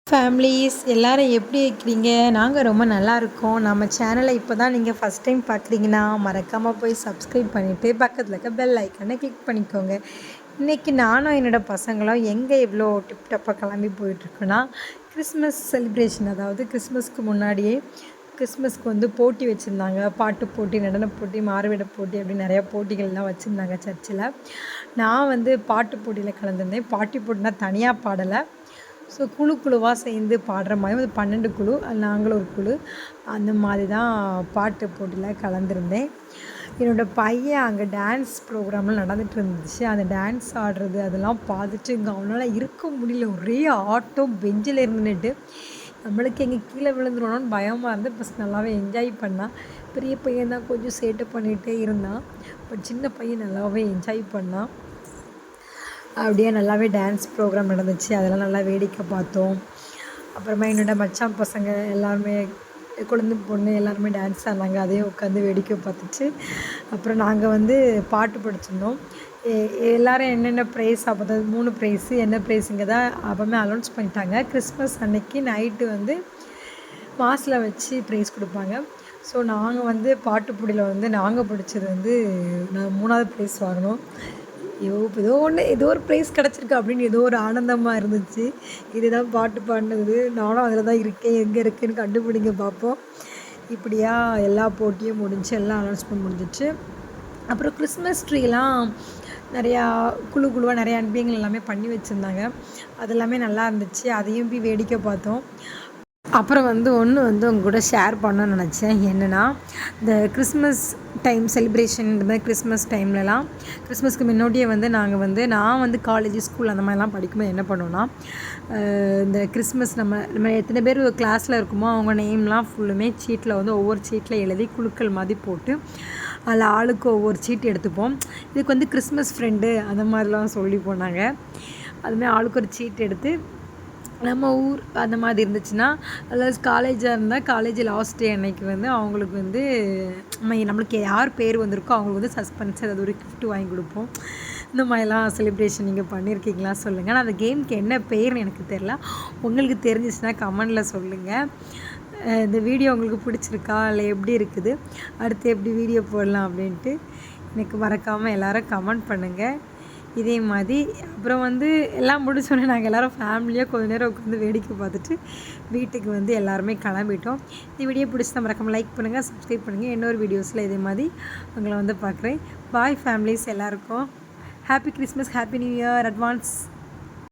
Families எல்லாரும் எப்படி இருக்கிறீங்க? நாங்கள் ரொம்ப நல்லா இருக்கோம். நம்ம சேனலை இப்போ தான் நீங்கள் ஃபஸ்ட் டைம் பார்க்குறீங்கன்னா மறக்காமல் போய் சப்ஸ்கிரைப் பண்ணிவிட்டு பக்கத்தில் இருக்க பெல் ஐக்கானை கிளிக் பண்ணிக்கோங்க. இன்றைக்கி நானும் என்னோடய பசங்களும் எங்கே இவ்வளோ டிப்டப்பாக கிளம்பி போயிட்டுருக்கோன்னா கிறிஸ்மஸ் செலிப்ரேஷன், அதாவது கிறிஸ்மஸ்க்கு முன்னாடியே கிறிஸ்மஸ்க்கு வந்து போட்டி வச்சுருந்தாங்க. பாட்டு போட்டி, நடன போட்டி, மாறுவேட போட்டி அப்படின்னு நிறையா போட்டிகள்லாம் வச்சுருந்தாங்க சர்ச்சில். நான் வந்து பாட்டு போட்டியில் கலந்துருந்தேன். பாட்டு போட்டினா தனியாக பாடலை, ஸோ குழுவாக சேர்ந்து பாடுற மாதிரி ஒரு 12 குழு, நாங்களும் ஒரு குழு, அந்த மாதிரி தான் பாட்டு போட்டியில் கலந்துருந்தேன். என்னோடய பையன் அங்கே டான்ஸ் ப்ரோக்ராம்லாம் நடந்துகிட்டு இருந்துச்சு. அந்த டான்ஸ் ஆடுறது அதெல்லாம் பார்த்துட்டு இங்கே அவனால் இருக்க முடியல. ஒரே ஆட்டம், பெஞ்சில் இருந்துட்டு நம்மளுக்கு எங்கே கீழே விழுந்துடணும்னு பயமாக இருந்து ஃபஸ்ட் நல்லாவே என்ஜாய் பண்ணான். பெரிய பையன் தான் கொஞ்சம் சேட்டை பண்ணிகிட்டே இருந்தான், பட் சின்ன பையன் நல்லாவே என்ஜாய் பண்ணான். அப்படியே நல்லாவே டான்ஸ் ப்ரோக்ராம் நடந்துச்சு, அதெல்லாம் நல்லா வேடிக்கை பார்த்தோம். அப்புறமா என்னோடய மச்சான் பசங்க எல்லாருமே, குழந்தை பொண்ணு எல்லாருமே டான்ஸ் ஆடினாங்க, அதையும் உட்காந்து வேடிக்கை பார்த்துச்சு. அப்புறம் நாங்கள் வந்து பாட்டு படிச்சிருந்தோம். எல்லோரும் என்னென்ன ப்ரைஸ், அப்போ 3 ப்ரைஸு என்ன ப்ரைஸுங்க தான் அப்போவுமே அனௌன்ஸ் பண்ணிட்டாங்க. கிறிஸ்மஸ் அன்னைக்கு நைட்டு வந்து மாஸில் வச்சு ப்ரைஸ் கொடுப்பாங்க. ஸோ நாங்கள் வந்து பாட்டு போட்டியில் வந்து நாங்கள் படித்தது வந்து நான் 3ஆவது ப்ரைஸ் வாங்கினோம். ஏதோ ஒரு ப்ரைஸ் கிடச்சிருக்கு அப்படின்னு ஏதோ ஒரு ஆனந்தமாக இருந்துச்சு. இதுதான் பாட்டு பாடினது, நானும் அதில் தான் இருக்கேன், எங்கே இருக்குன்னு கண்டுபிடிங்க பார்ப்போம். இப்படியா எல்லா போட்டியும் முடிஞ்சு, எல்லாம் அனௌன்ஸ்மெண்ட் முடிஞ்சிச்சு. அப்புறம் கிறிஸ்மஸ் ட்ரீலாம் நிறையா குழுவாக நிறையா அன்பியங்கள் எல்லாமே பண்ணி வச்சுருந்தாங்க. அது எல்லாமே நல்லா இருந்துச்சு, அதையும் போய் வேடிக்கை பார்த்தோம். அப்புறம் வந்து உங்க கூட ஷேர் பண்ணணும்னு நினச்சேன். என்னென்னா, இந்த கிறிஸ்மஸ் டைம் செலிப்ரேஷன், இந்த மாதிரி கிறிஸ்மஸ் டைம்லலாம் கிறிஸ்மஸ்க்கு முன்னாடியே வந்து நான் வந்து காலேஜ், ஸ்கூல் அந்த மாதிரிலாம் படிக்கும்போது என்ன பண்ணுவோன்னா, இந்த கிறிஸ்மஸ் நம்ம எத்தனை பேர் கிளாஸில் இருக்குமோ அவங்க நேம்லாம் ஃபுல்லுமே சீட்டில் வந்து ஒவ்வொரு சீட்டில் எழுதி குழுக்கள் மாதிரி போட்டு அதில் ஆளுக்கு ஒவ்வொரு சீட்டு எடுத்துப்போம். இதுக்கு வந்து கிறிஸ்மஸ் ஃப்ரெண்டு அந்த மாதிரிலாம் சொல்லி போனாங்க. அதுமாதிரி ஆளுக்கு ஒரு சீட் எடுத்து நம்ம ஊர் அந்த மாதிரி இருந்துச்சுன்னா, அதாவது காலேஜாக இருந்தால் காலேஜ் லாஸ்ட் டே அன்னைக்கு வந்து அவங்களுக்கு வந்து நம்மளுக்கு யார் பேர் வந்திருக்கோ அவங்களுக்கு வந்து சஸ்பென்ஸ் ஏதாவது ஒரு கிஃப்ட்டு வாங்கி கொடுப்போம். இந்த மாதிரிலாம் செலிப்ரேஷன் நீங்கள் பண்ணியிருக்கீங்களா சொல்லுங்கள். ஆனால் அந்த கேமுக்கு என்ன பேர்னு எனக்கு தெரில, உங்களுக்கு தெரிஞ்சிச்சுன்னா கமெண்டில் சொல்லுங்கள். இந்த வீடியோ உங்களுக்கு பிடிச்சிருக்கா, இல்லை எப்படி இருக்குது, அடுத்து எப்படி வீடியோ போடலாம் அப்படின்ட்டு எனக்கு மறக்காமல் எல்லோரும் கமெண்ட் பண்ணுங்கள். இதே மாதிரி அப்புறம் வந்து எல்லாம் முடிச்சோடனே நாங்கள் எல்லோரும் ஃபேமிலியாக கொஞ்சம் நேரம் உட்காந்து வேடிக்கை பார்த்துட்டு வீட்டுக்கு வந்து எல்லாருமே கிளம்பிட்டோம். இந்த வீடியோ பிடிச்சா மறக்காமல் லைக் பண்ணுங்கள், சப்ஸ்கிரைப் பண்ணுங்கள். இன்னொரு வீடியோஸில் இதே மாதிரி உங்களை வந்து பார்க்குறேன். பாய் ஃபேமிலிஸ் எல்லாருக்கும். Happy Christmas, happy new year advance.